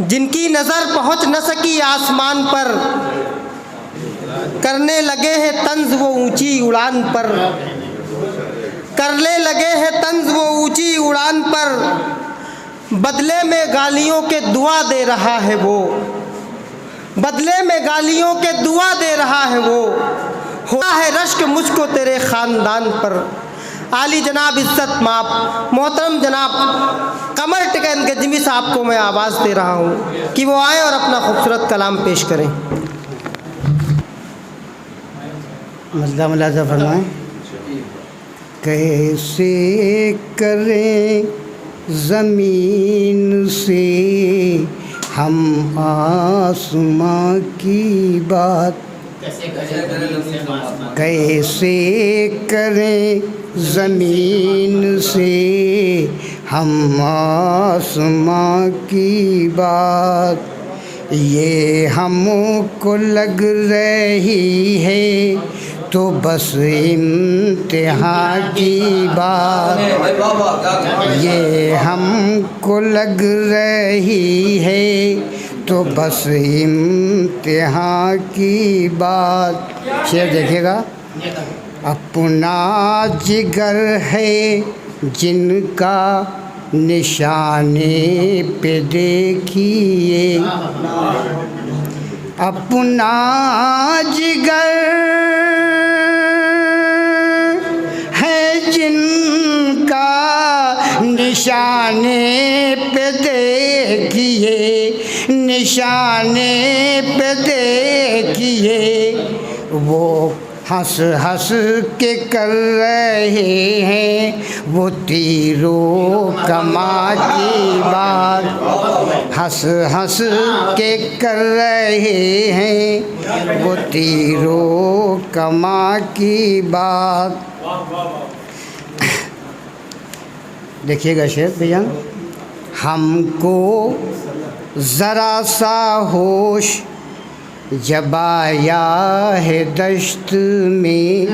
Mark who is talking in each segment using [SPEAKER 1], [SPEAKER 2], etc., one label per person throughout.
[SPEAKER 1] जिनकी नज़र पहुँच न सकी आसमान पर, करने लगे हैं तंज वो ऊंची उड़ान पर, करने लगे हैं तंज वो ऊंची उड़ान पर, बदले में गालियों के दुआ दे रहा है वो, बदले में गालियों के दुआ दे रहा है वो, हुआ है रश्क मुझको तेरे ख़ानदान पर। आली जनाब इज़्ज़त माप मोहतरम जनाब कमर टिकैन के जिमी साहब को मैं आवाज़ दे रहा हूँ कि वो आए और अपना खूबसूरत कलाम पेश करें।
[SPEAKER 2] मज़दा मुलाज़ा फरमाएं। कैसे करें ज़मीन से हम आसमां की बात, कैसे करें ज़मीन से हम आसमां की बात, ये हमको लग रही है तो बस इम्तिहान की बात, ये हमको लग रही है तो बस इम्तिहान की बात। शेर देखिएगा। अपना जिगर है जिनका निशाने पे देखिए, अपना जिगर है जिनका निशाने पे देखिए, निशाने पे देखिए, वो हंस हंस के कर रहे हैं वो तीरों कमा की बात, हंस हंस के कर रहे हैं वो तीरों कमा की बात। देखिएगा शेर भैया। हमको ज़रा सा होश जब आया है दश्त में,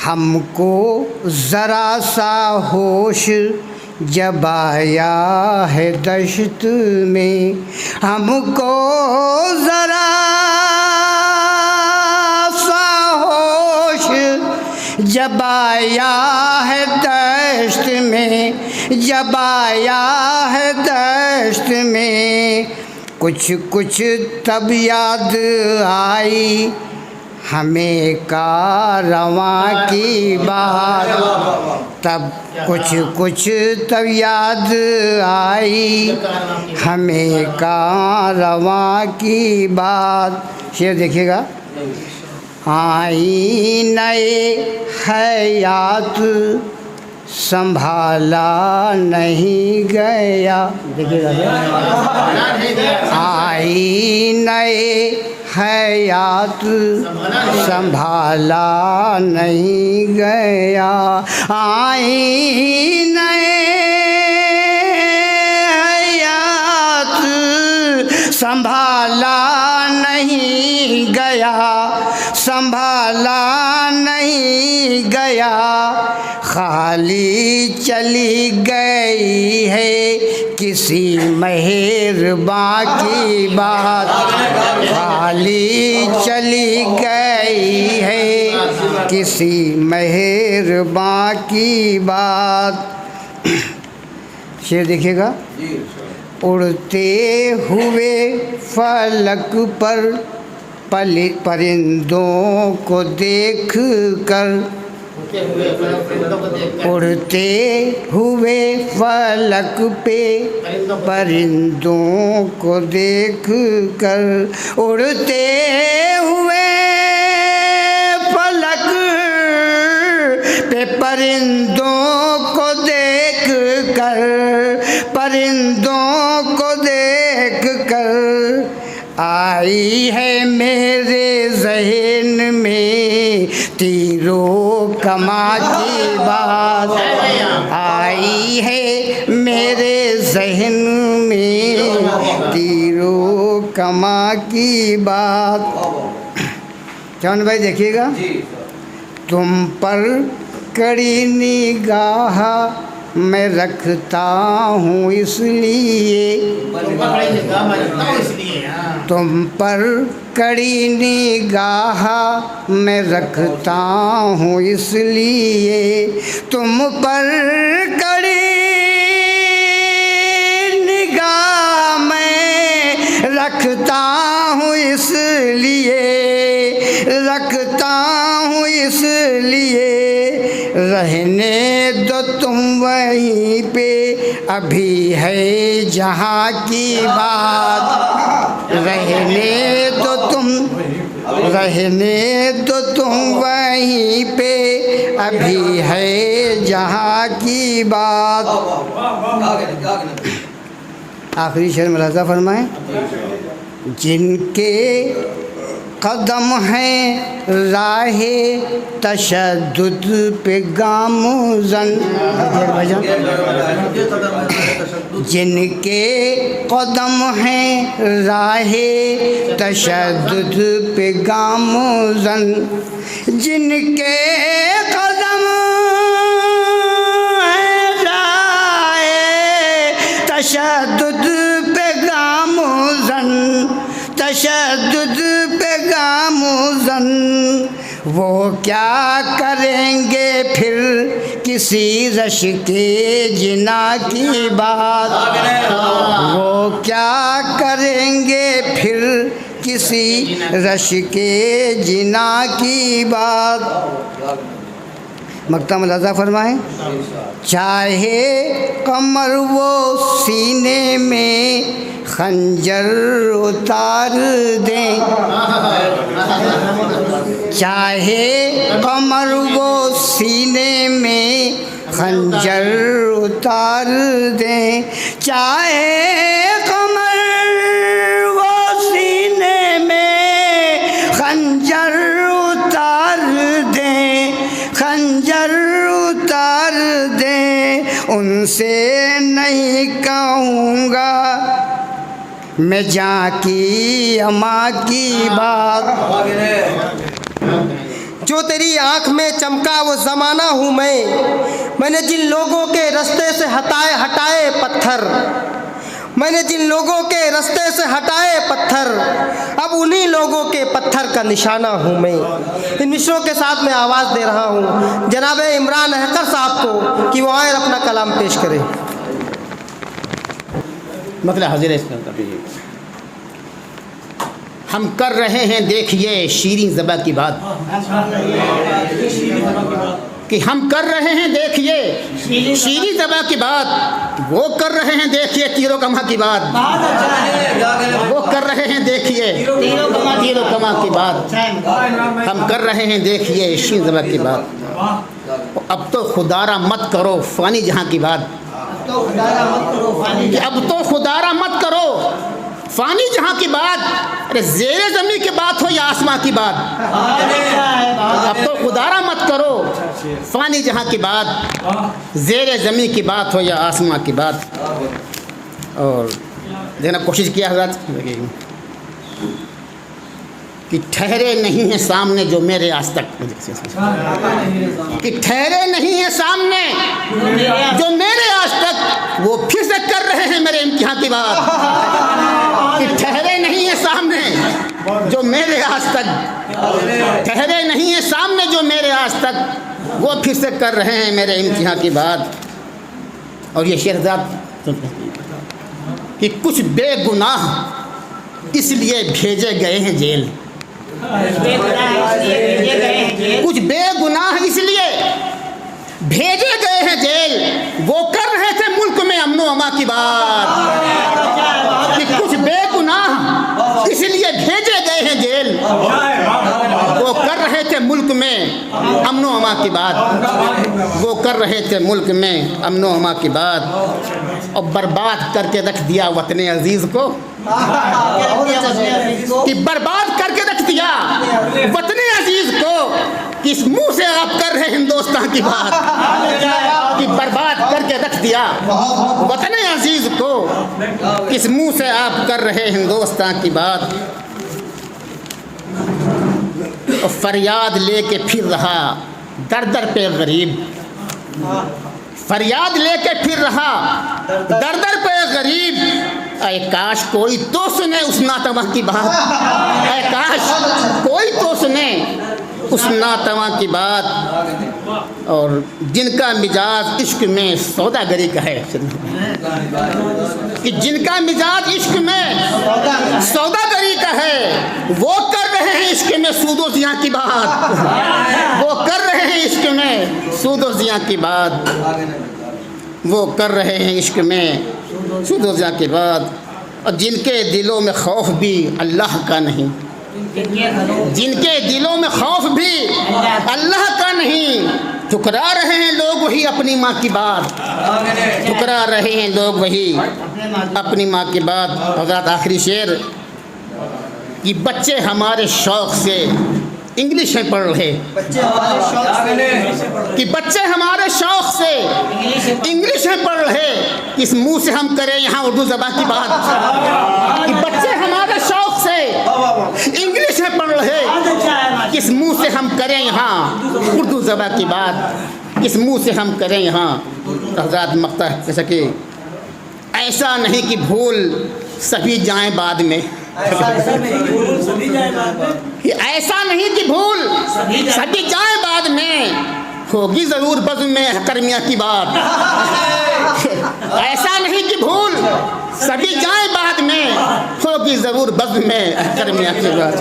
[SPEAKER 2] हमको ज़रा सा होश जब आया है दश्त में, हमको ज़रा सा होश जब आया है दश्त में, जब आया है दश्त में, कुछ कुछ तब याद आई हमें कारवां की बात, तब कुछ कुछ तब याद आई हमें कारवां की बात। शेर देखिएगा। आई नए हयात संभाला नहीं गया, देखिएगा। आई नए हयात संभाला नहीं गया, आई नए हयात संभाला नहीं गया, संभाला नहीं गया, खाली चली गई है किसी मेहरबां की बात, खाली चली गई है किसी मेहरबां की बात। शेर देखिएगा। उड़ते हुए फलक पर परिंदों को देख कर, उड़ते हुए फलक पे परिंदों को देख कर, उड़ते हुए फलक पे परिंदों को देख कर, परिंदों को देख कर, आई है मेरे ज़हन में तीरों कमा की बात, आई है मेरे ज़हन में तीरों कमा की बात। चौन भाई देखिएगा। तुम पर कड़ी निगाह मैं रखता हूँ इसलिए, तुम पर कड़ी निगाह मैं रखता हूँ इसलिए, तुम पर कड़ी निगाह मैं रखता हूँ इसलिए, रखता हूँ इसलिए, रहने दो तुम वहीं पे, अभी है जहाँ की बात, रहने दो तुम, रहने दो तुम वहीं पे, अभी है जहाँ की बात। आखिरी शेर में राजा फरमाए, जिनके कदम हैं राहे तशद्दुद पे गामुज़न, जिनके कदम हैं राहे तशद्दुद पे गामुज़न, जिनके कदम हैं राहे तशद्दुद पे गामुज़न, तशद्दुद पे गामुज़न, वो क्या करेंगे फिर किसी रश के जिना की बात, वो क्या करेंगे फिर किसी रश के जिना की बात। मक्ता मुलाज़ा फरमाएं, चाहे कमर वो सीने में खंजर उतार दें, चाहे कमर वो सीने में खंजर उतार दें, चाहे कमर वो सीने में खंजर उतार दें, खंजर उतार दें, उनसे नहीं कहूँगा मैं जाकी अम्मा की बात।
[SPEAKER 1] जो तेरी आँख में चमका वो ज़माना हूँ मैंने जिन लोगों के रास्ते से हटाए पत्थर, मैंने जिन लोगों के रास्ते से हटाए पत्थर, अब उन्हीं लोगों के पत्थर का निशाना हूँ मैं। इन मिसरों के साथ मैं आवाज़ दे रहा हूँ जनाब इमरान हैकर साहब को कि वो आए और अपना कलाम पेश करें।
[SPEAKER 3] मतलब हाजिर है, हम कर रहे हैं देखिए शीरीं ज़बा की बात, कि हम कर रहे हैं देखिए शीरीं ज़बा की बात, वो कर रहे हैं देखिए तीरों कमा की बात, वो कर रहे हैं देखिए तीरों कमा की बात, हम कर रहे हैं देखिए शीरीं ज़बा की बात। अब तो खुदारा मत करो फ़ानी जहाँ की बात, अब तो खुदारा मत करो फ़ानी जहाँ की बात, अरे ज़ेरे ज़मीन की बात हो या आसमां की बात, अब तो खुदारा मत करो फ़ानी जहाँ की बात, ज़ेरे ज़मीन की बात हो या आसमां की बात। और देना कोशिश किया हज़रत कि ठहरे नहीं है सामने जो मेरे आज तक, कि ठहरे नहीं है सामने जो मेरे आज तक, वो फिर से कर रहे हैं मेरे इम्तिहान की बात, कि ठहरे नहीं है सामने जो मेरे आज तक, ठहरे नहीं है सामने जो मेरे आज तक, वो फिर से कर रहे हैं मेरे इम्तिहान की बात। और ये शेरज़ाद कि कुछ बेगुनाह इसलिए भेजे गए हैं जेल, कुछ बेगुनाह इसलिए भेजे गए हैं जेल, वो कर रहे थे मुल्क में अमनो अमा की बात, कि कुछ बेगुनाह इसलिए भेजे गए हैं जेल, वो कर रहे थे मुल्क में अमनो अमा की बात, वो कर रहे थे मुल्क में अमनो अमा की बात, और बर्बाद करके रख दिया वतन अजीज़ को, कि बर्बाद करके रख दिया वतन अजीज़ को, किस मुंह से आप कर रहे हिंदुस्तान की बात, कि बर्बाद करके रख दिया वतन अजीज़ को, किस मुंह से आप कर रहे हिंदुस्तान की बात। और फरियाद लेके फिर रहा दर दर पे गरीब, फरियाद लेके फिर रहा दर दर पे गरीब। ऐ काश कोई तो सुने उस नातवा की बात, ऐ काश कोई तो सुने उस नातवा की बात। और जिनका मिजाज इश्क में सौदागरी का है, कि जिनका मिजाज इश्क में सौदागरी का है, वो कर रहे हैं इश्क में सूदो ज़िया की बात, वो कर रहे हैं इश्क में सूदो ज़िया की बात, वो कर रहे हैं इश्क में सूदो ज़िया की बात। और जिनके दिलों में खौफ भी अल्लाह का नहीं, जिनके दिलों में खौफ भी अल्लाह का नहीं, ठुकरा रहे हैं लोग वही अपनी माँ की बात, ठुकरा रहे हैं लोग वही अपनी माँ की बात। हज़रत आखिरी शेर कि बच्चे हमारे शौक़ से इंग्लिश में पढ़ रहे, कि बच्चे हमारे शौक़ से इंग्लिश में पढ़ रहे, किस मुंह से हम करें यहाँ उर्दू ज़बान की बात, कि बच्चे हमारे शौक़ से इंग्लिश में पढ़ रहे, किस मुंह से हम करें यहाँ उर्दू ज़बान की बात, किस मुंह से हम करें यहाँ। हज़रत मक्ता जैसा कि ऐसा नहीं कि भूल सभी जाएं बाद में, ऐसा नहीं कि भूल सभी जाए बाद में, होगी ज़रूर बज़्म में करमिया की बात। ऐसा नहीं कि भूल सभी जाए बाद में, होगी ज़रूर बज़्म में करमिया की बात।